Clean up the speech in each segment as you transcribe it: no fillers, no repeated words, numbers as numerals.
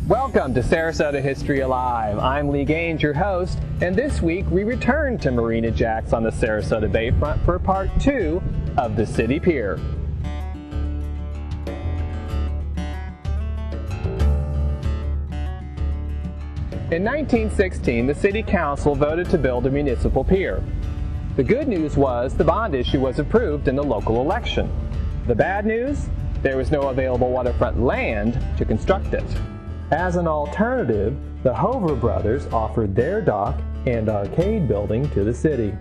Welcome to Sarasota History Alive. I'm Lee Gaines, your host, and this week we return to Marina Jack's on the Sarasota Bayfront for part 2 of the City Pier. In 1916, the City Council voted to build a municipal pier. The good news was the bond issue was approved in the local election. The bad news? There was no available waterfront land to construct it. As an alternative, the Hover brothers offered their dock and arcade building to the city.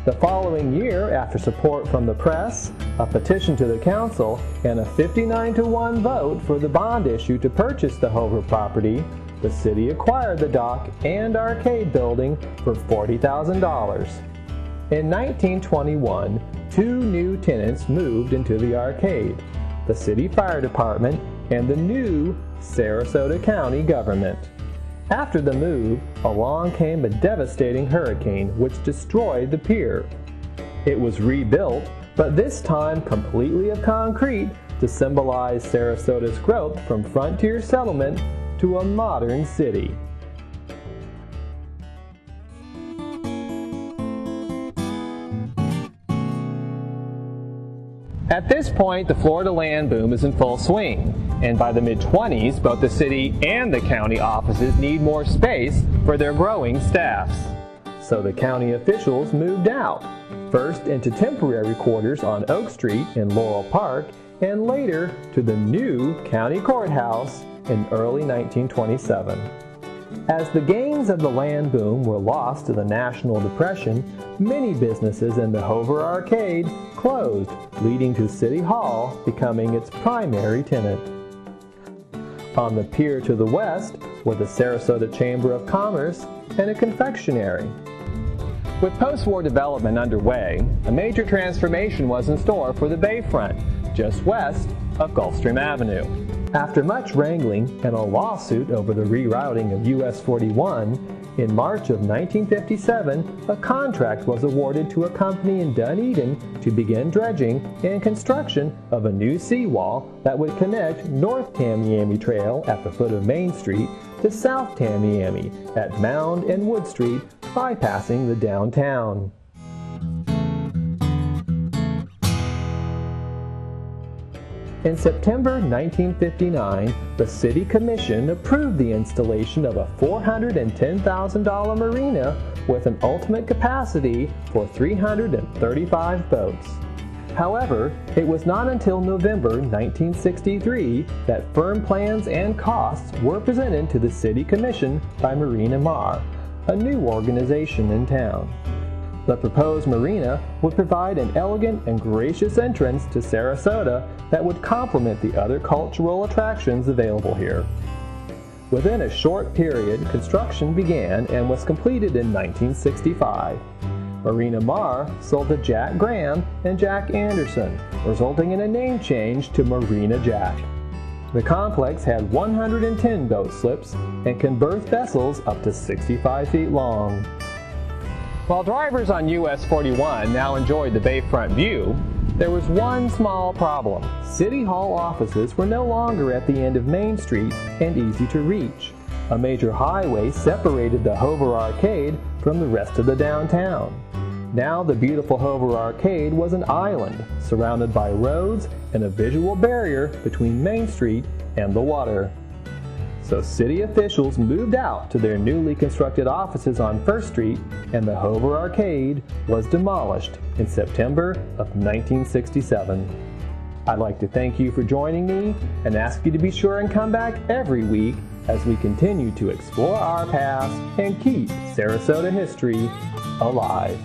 The following year, after support from the press, a petition to the council, and a 59-1 vote for the bond issue to purchase the Hover property, the city acquired the dock and arcade building for $40,000. In 1921, 2 new tenants moved into the arcade, the city fire department and the new Sarasota County government. After the move, along came a devastating hurricane which destroyed the pier. It was rebuilt, but this time completely of concrete to symbolize Sarasota's growth from frontier settlement to a modern city. At this point, the Florida land boom is in full swing, and by the mid-20s, both the city and the county offices need more space for their growing staffs. So the county officials moved out, first into temporary quarters on Oak Street in Laurel Park, and later to the new county courthouse in early 1927. As the gains of the land boom were lost to the National Depression, many businesses in the Hover Arcade closed, leading to City Hall becoming its primary tenant. On the pier to the west were the Sarasota Chamber of Commerce and a confectionery. With post-war development underway, a major transformation was in store for the Bayfront, just west of Gulfstream Avenue. After much wrangling and a lawsuit over the rerouting of US 41, in March of 1957, a contract was awarded to a company in Dunedin to begin dredging and construction of a new seawall that would connect North Tamiami Trail at the foot of Main Street to South Tamiami at Mound and Wood Street, bypassing the downtown. In September 1959, the City Commission approved the installation of a $410,000 marina with an ultimate capacity for 335 boats. However, it was not until November 1963 that firm plans and costs were presented to the City Commission by Marina Jack, a new organization in town. The proposed marina would provide an elegant and gracious entrance to Sarasota that would complement the other cultural attractions available here. Within a short period, construction began and was completed in 1965. Marina Jack sold to Jack Graham and Jack Anderson, resulting in a name change to Marina Jack. The complex had 110 boat slips and can berth vessels up to 65 feet long. While drivers on US 41 now enjoyed the Bayfront view, there was one small problem. City Hall offices were no longer at the end of Main Street and easy to reach. A major highway separated the Hover Arcade from the rest of the downtown. Now the beautiful Hover Arcade was an island surrounded by roads and a visual barrier between Main Street and the water. So city officials moved out to their newly constructed offices on 1st Street, and the Hover Arcade was demolished in September of 1967. I'd like to thank you for joining me and ask you to be sure and come back every week as we continue to explore our past and keep Sarasota history alive.